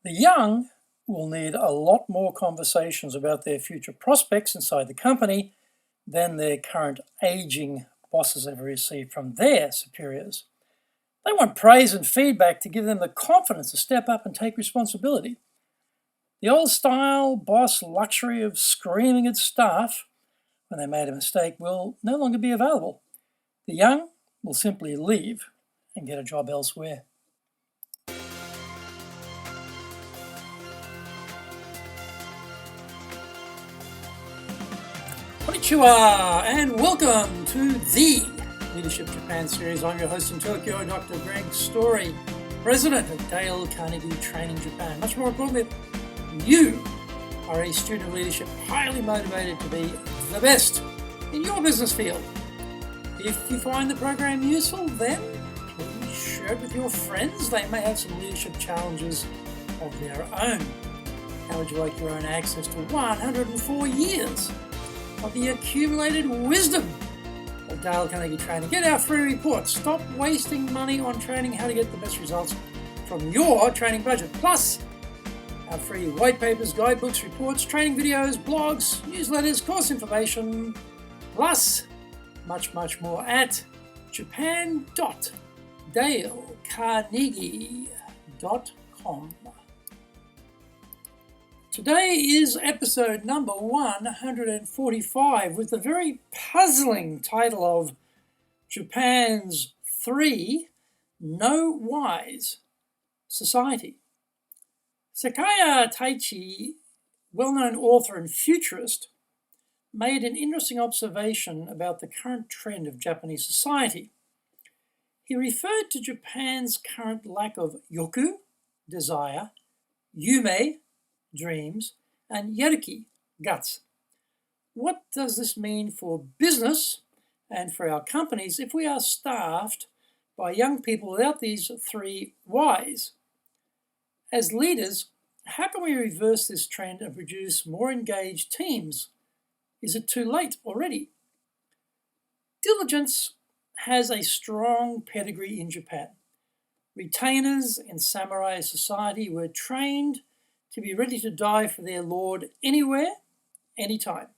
The young will need a lot more conversations about their future prospects inside the company than their current aging bosses ever receive from their superiors. They want praise and feedback to give them the confidence to step up and take responsibility. The old style boss luxury of screaming at staff when they made a mistake will no longer be available. The young will simply leave and get a job elsewhere. Konnichiwa and welcome to the Leadership Japan series. I'm your host in Tokyo, Dr. Greg Story, President of Dale Carnegie Training Japan. Much more importantly, you are a student of leadership highly motivated to be the best in your business field. If you find the program useful, then please share it with your friends. They may have some leadership challenges of their own. How would you like your own access to 104 years of the accumulated wisdom of Dale Carnegie Training? Get our free report. Stop wasting money on training, how to get the best results from your training budget. Plus, our free white papers, guidebooks, reports, training videos, blogs, newsletters, course information, plus much more at japan.dalecarnegie.com. Today is episode number 145 with the very puzzling title of Japan's 3 No Wise Society. Sakaiya Taichi, well-known author and futurist, made an interesting observation about the current trend of Japanese society. He referred to Japan's current lack of yoku, desire, yume, dreams, and yaruki, guts. What does this mean for business and for our companies if we are staffed by young people without these 3 whys? As leaders, how can we reverse this trend and produce more engaged teams? Is it too late already? Diligence has a strong pedigree in Japan. Retainers in samurai society were trained to be ready to die for their lord anywhere, anytime.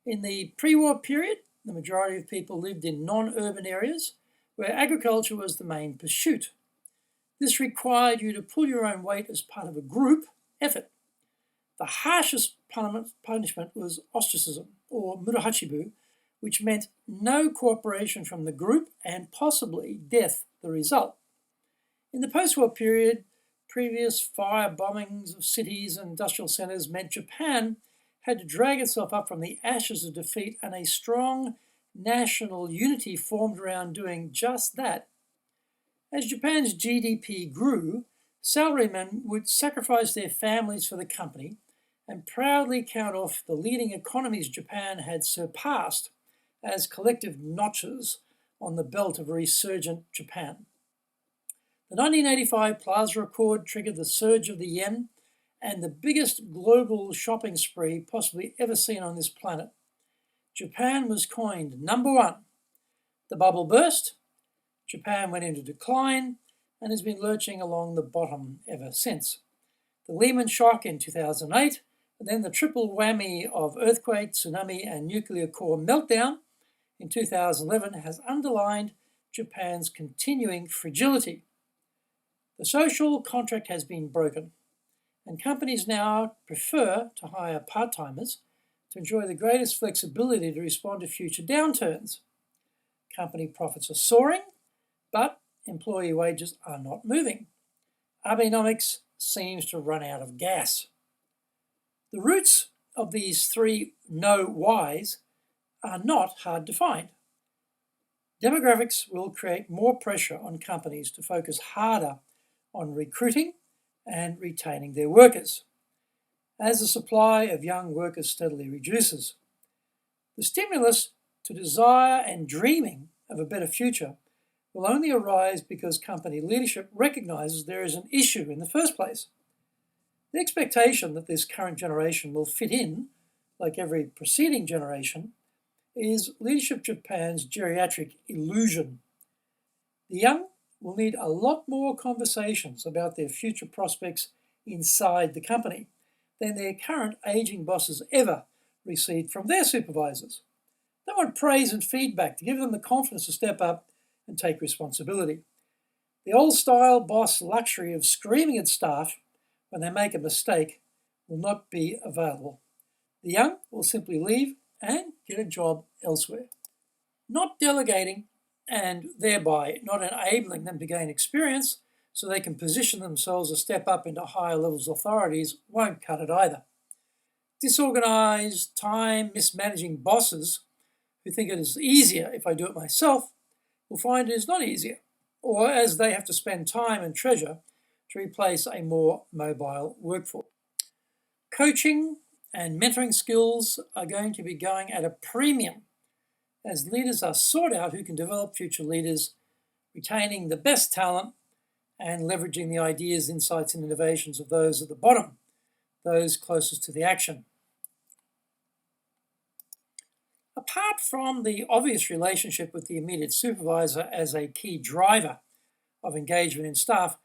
In the pre-war period, the majority of people lived in non-urban areas where agriculture was the main pursuit. This required you to pull your own weight as part of a group effort. The harshest punishment was ostracism, or murahachibu, which meant no cooperation from the group and possibly death the result. In the post-war period, previous fire bombings of cities and industrial centers meant Japan had to drag itself up from the ashes of defeat, and a strong national unity formed around doing just that. As Japan's GDP grew, salarymen would sacrifice their families for the company and proudly count off the leading economies Japan had surpassed as collective notches on the belt of a resurgent Japan. The 1985 Plaza Accord triggered the surge of the yen and the biggest global shopping spree possibly ever seen on this planet. Japan was coined number 1. The bubble burst. Japan went into decline and has been lurching along the bottom ever since. The Lehman shock in 2008, and then the triple whammy of earthquake, tsunami, and nuclear core meltdown in 2011 has underlined Japan's continuing fragility. The social contract has been broken, and companies now prefer to hire part-timers to enjoy the greatest flexibility to respond to future downturns. Company profits are soaring, but employee wages are not moving. Abenomics seems to run out of gas. The roots of these 3 no whys are not hard to find. Demographics will create more pressure on companies to focus harder on recruiting and retaining their workers, as the supply of young workers steadily reduces. The stimulus to desire and dreaming of a better future will only arise because company leadership recognizes there is an issue in the first place. The expectation that this current generation will fit in, like every preceding generation, is Leadership Japan's geriatric illusion. The young will need a lot more conversations about their future prospects inside the company than their current aging bosses ever received from their supervisors. They want praise and feedback to give them the confidence to step up and take responsibility. The old-style boss luxury of screaming at staff when they make a mistake will not be available. The young will simply leave and get a job elsewhere. Not delegating and thereby not enabling them to gain experience so they can position themselves to step up into higher levels of authorities won't cut it either. Disorganized, time mismanaging bosses who think it is easier if I do it myself will find it is not easier, or as they have to spend time and treasure to replace a more mobile workforce. Coaching and mentoring skills are going to be going at a premium as leaders are sought out who can develop future leaders, retaining the best talent and leveraging the ideas, insights, and innovations of those at the bottom, those closest to the action. Apart from the obvious relationship with the immediate supervisor as a key driver of engagement in staff,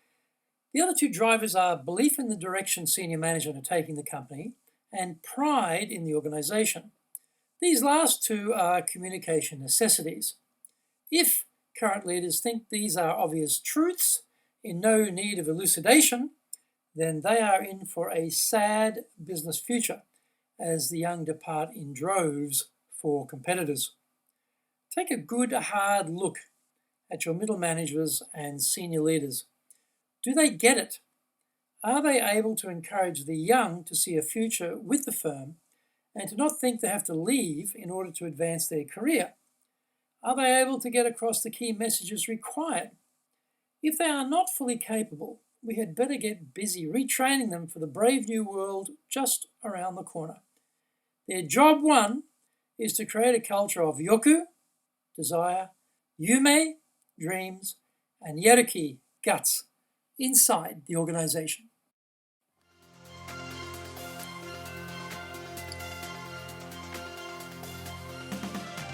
the other two drivers are belief in the direction senior management are taking the company and pride in the organization. These last two are communication necessities. If current leaders think these are obvious truths in no need of elucidation, then they are in for a sad business future as the young depart in droves for competitors. Take a good hard look at your middle managers and senior leaders. Do they get it? Are they able to encourage the young to see a future with the firm and to not think they have to leave in order to advance their career? Are they able to get across the key messages required? If they are not fully capable, we had better get busy retraining them for the brave new world just around the corner. Their job one is to create a culture of yoku, desire, yume, dreams, and yaruki, guts, inside the organization.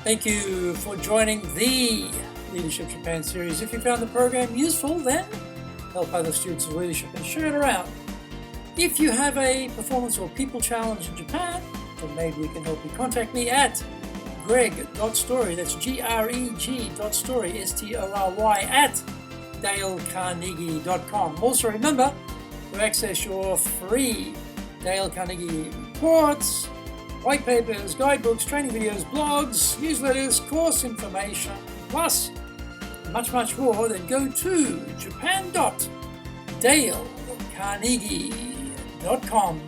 Thank you for joining the Leadership Japan series. If you found the program useful, then help other students of leadership and share it around. If you have a performance or people challenge in Japan, then maybe we can help you. Contact me at greg.story, that's greg.story, S-T-O-R-Y, at dalecarnegie.com. Also remember to access your free Dale Carnegie reports, white papers, guidebooks, training videos, blogs, newsletters, course information, plus much more, then go to japan.dalecarnegie.com.